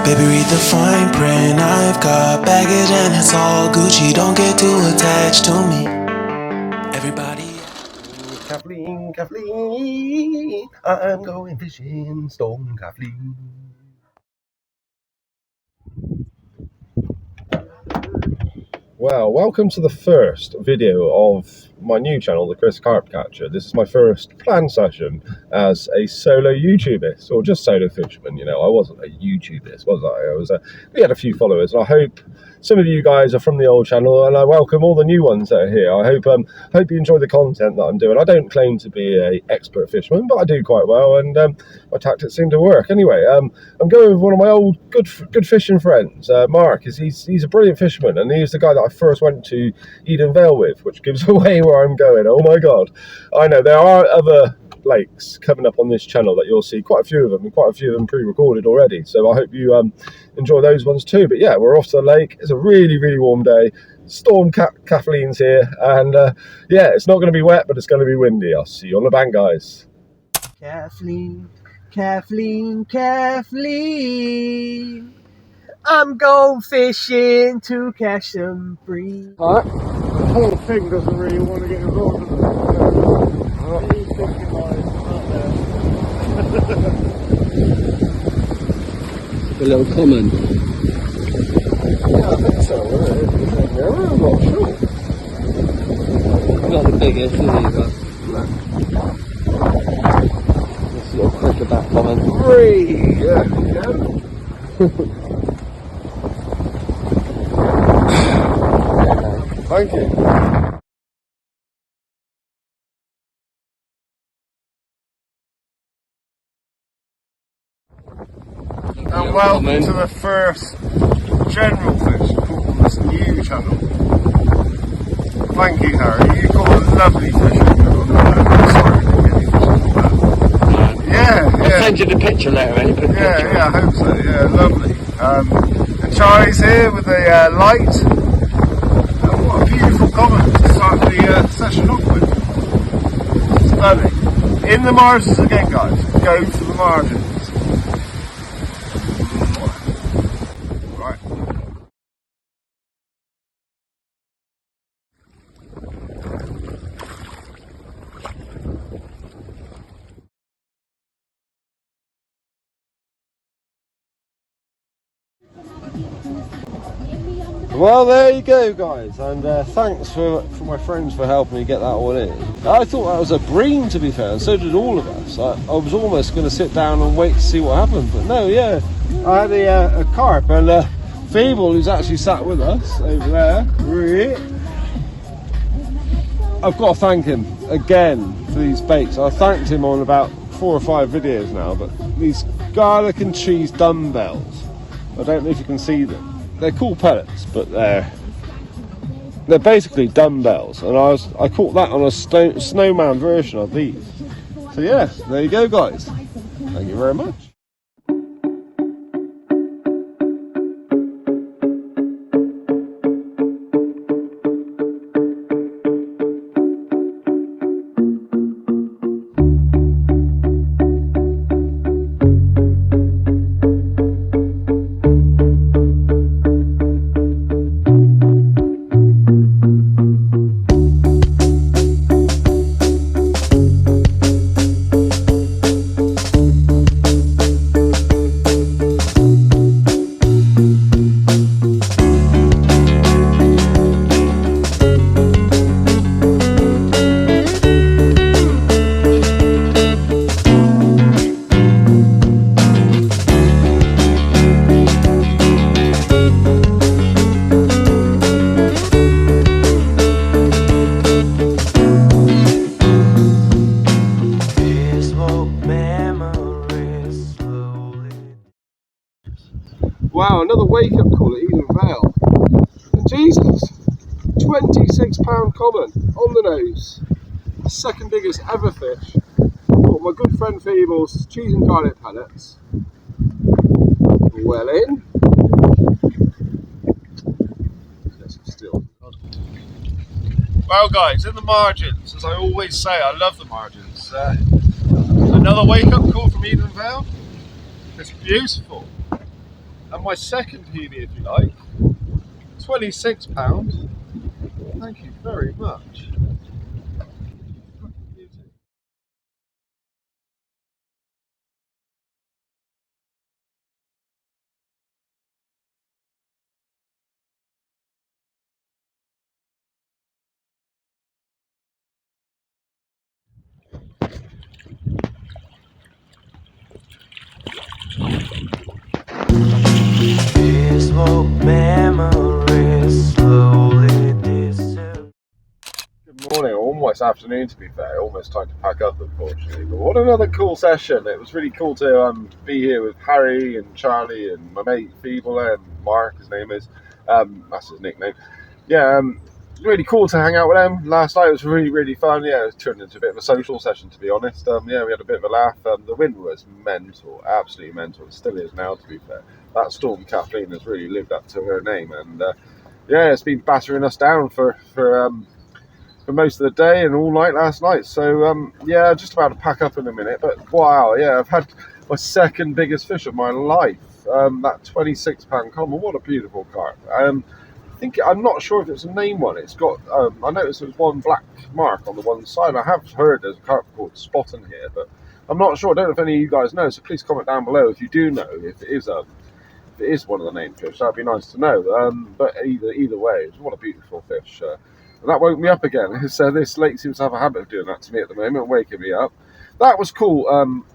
Baby, read the fine print. I've got baggage and it's all Gucci. Don't get too attached to me. Everybody. Kathleen, I'm going fishing, Storm Kathleen. Well, welcome to the first video of my new channel, the Chris Carp Catcher. This is my first planned session as a solo YouTuber, or just solo fisherman. You know, I wasn't a YouTuber, was I? We had a few followers, and I hope some of you guys are from the old channel, and I welcome all the new ones that are here. I hope you enjoy the content that I'm doing. I don't claim to be an expert fisherman, but I do quite well, and my tactics seem to work. Anyway, I'm going with one of my old good fishing friends, Mark. He's a brilliant fisherman, and he's the guy that I first went to Eden Vale with, which gives away where I'm going. Oh my god. I know there are other lakes coming up on this channel that you'll see, quite a few of them, and quite a few of them pre-recorded already, so I hope you enjoy those ones too. But yeah, we're off to the lake. It's a really warm day. Storm Kathleen's here, and yeah, it's not going to be wet, but it's going to be windy. I'll see you on the bank, guys. Kathleen, I'm going fishing to catch some free. Alright, the whole thing doesn't really want to get involved in it. He's thinking like, out there. A little common. Yeah, I think so. I'm not sure. Not the biggest, is he? This little cricket-back common. Yeah. Thank you. And welcome to the first general fish caught on this new channel. Thank you, Harry. You caught a lovely fish. Sorry, I'll send you the picture later, and you put the picture. Yeah, I hope so. Yeah, lovely. And Charlie's here with a light. And what a beautiful comment to start the session off with. Stunning. In the margins again, guys. Go for the margins. Right. Well, there you go, guys, and thanks for my friends for helping me get that one in. I thought that was a bream, to be fair, and so did all of us. I was almost going to sit down and wait to see what happened, but no, yeah. I had a carp, and Fable, who's actually sat with us over there, I've got to thank him again for these baits. I thanked him on about 4 or 5 videos now, but these garlic and cheese dumbbells, I don't know if you can see them. They're cool pellets, but they're basically dumbbells, and I caught that on a snowman version of these. So yes, there you go, guys. Thank you very much. Wow, another wake-up call at Eden Vale. Jesus, 26-pound common on the nose. The second biggest ever fish. Got my good friend Feeble's cheese and garlic pellets. Well in. Well guys, in the margins, as I always say, I love the margins. Another wake-up call from Eden Vale. It's beautiful. And my second Healy, if you like, £26. Thank you very much. Smoke memories slowly disappear. Good morning, or almost afternoon to be fair. Almost time to pack up, unfortunately. But what another cool session! It was really cool to be here with Harry and Charlie and my mate Feeble and Mark, his name is. That's his nickname. Yeah, really cool to hang out with them. Last night was really fun. Yeah, it turned into a bit of a social session, to be honest. Yeah, we had a bit of a laugh. The wind was mental, absolutely mental. It still is now, to be fair. That storm, Kathleen, has really lived up to her name, and yeah, it's been battering us down for most of the day and all night last night. So yeah, just about to pack up in a minute. But wow, yeah, I've had my second biggest fish of my life. That £26 common. What a beautiful carp. I'm not sure if it's a name one. It's got I noticed there was one black mark on the one side. I have heard there's a carp called Spot in here, but I'm not sure. I don't know if any of you guys know, so please comment down below if you do know if it is one of the named fish. That'd be nice to know. But either way, what a beautiful fish. And that woke me up again. So this lake seems to have a habit of doing that to me at the moment, waking me up. That was cool.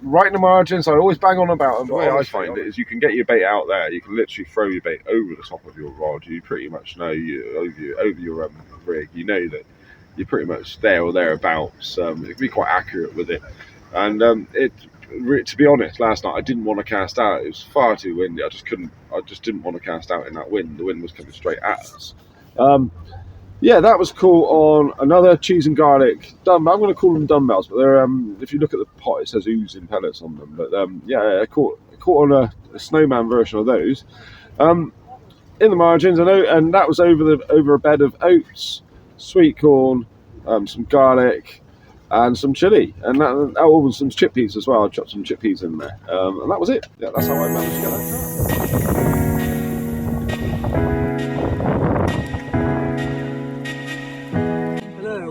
Right in the margins, I always bang on about them. The way I find it is you can get your bait out there. You can literally throw your bait over the top of your rod. You pretty much know over your rig. You know that you're pretty much there or thereabouts. It can be quite accurate with it. And to be honest, last night I didn't want to cast out. It was far too windy. I just didn't want to cast out in that wind. The wind was coming straight at us. Yeah, that was cool on another cheese and garlic dumbbell. I'm going to call them dumbbells, but they're if you look at the pot, it says oozing pellets on them. But yeah, I caught on a snowman version of those. In the margins, I know, and that was over a bed of oats, sweet corn, some garlic, and some chili, and some chickpeas as well. I chopped some chickpeas in there, and that was it. Yeah, that's how I managed to get that carp.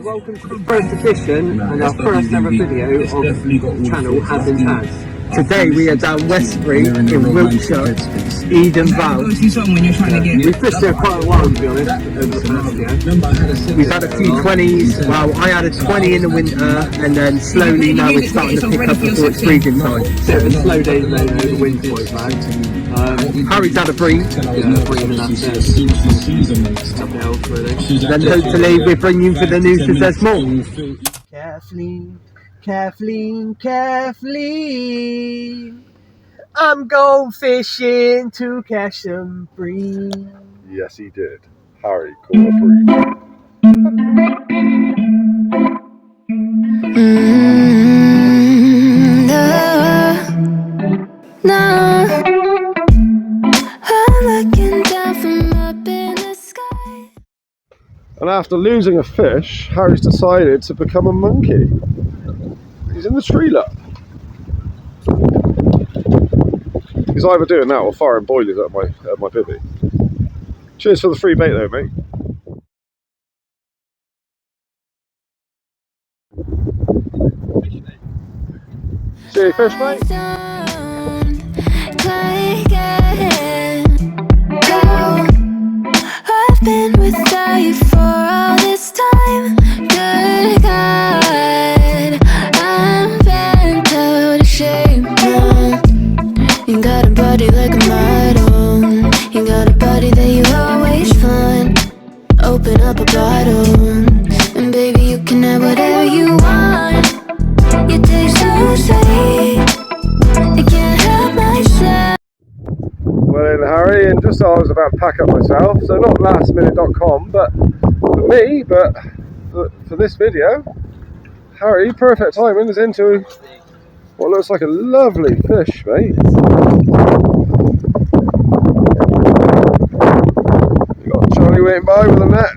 Welcome to the first edition and our first ever video of the channel has been tagged. Today we are down Westbury in Wiltshire, Eden Vale. We've fished here quite a while, to be honest, over the past year. We've had a few 20s, well I had a 20 in the winter, and then slowly now we're starting to pick up before it's freezing time. Bit of a slow day today though, the wind's quite bad. Harry's had a breathe. Then hopefully we'll bring you for the news if there's more. Kathleen, I'm going fishing to catch some bream. Yes, he did. Harry, call a breeze. No, I'm looking down from up in the sky. And after losing a fish, Harry's decided to become a monkey. He's in the tree lap. He's either doing that or firing boilies at my bivvy. Cheers for the free bait though, mate. See you fish, mate. I've been without you for all this time. Good God, I'm bent out of shape now. You got a body like a model. You got a body that you always find. Open up a bottle, and baby you can have whatever you want. You taste so sweet, I can't help myself. Well then, Harry, and just as I was about to pack up myself, so not lastminute.com, but for me, but for this video, Harry, perfect timing, is into what looks like a lovely fish, mate. You got Charlie waiting by with a net.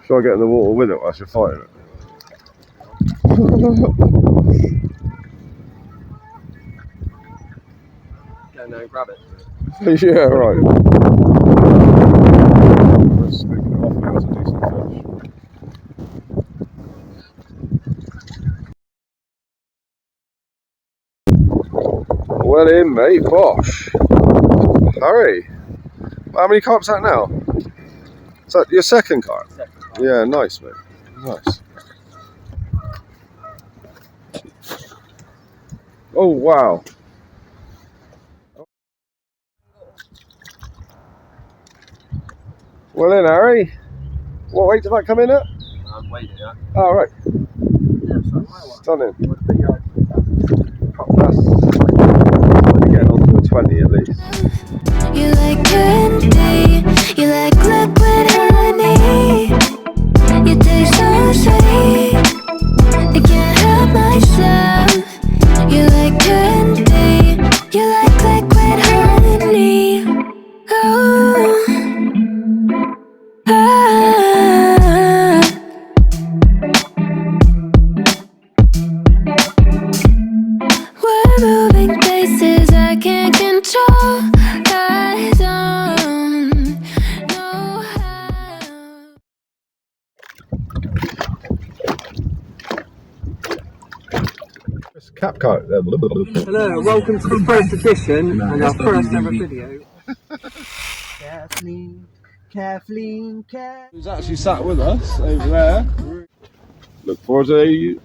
Should I get in the water with it whilst you're fighting it? Go now, grab it. Yeah, right. Let's pick it off now as a decent fish. Well in, mate, bosh. Hurry. How many carps out now? Is that your second carp? Yeah, nice, mate. Nice. Oh, wow. Well in, Harry. What weight did that come in at? I'm waiting, yeah. Oh, right. Stunning. That's getting on to a 20 at least. You like candy, you like liquid honey. You taste so sweet, I can't help myself. You like candy, you like liquid honey. Oh, we're moving places I can't control. Eyes on, know how. Cap carp. Hello, welcome to the first edition and our first ever video. Kathleen. Who's actually sat with us over there? Look forward to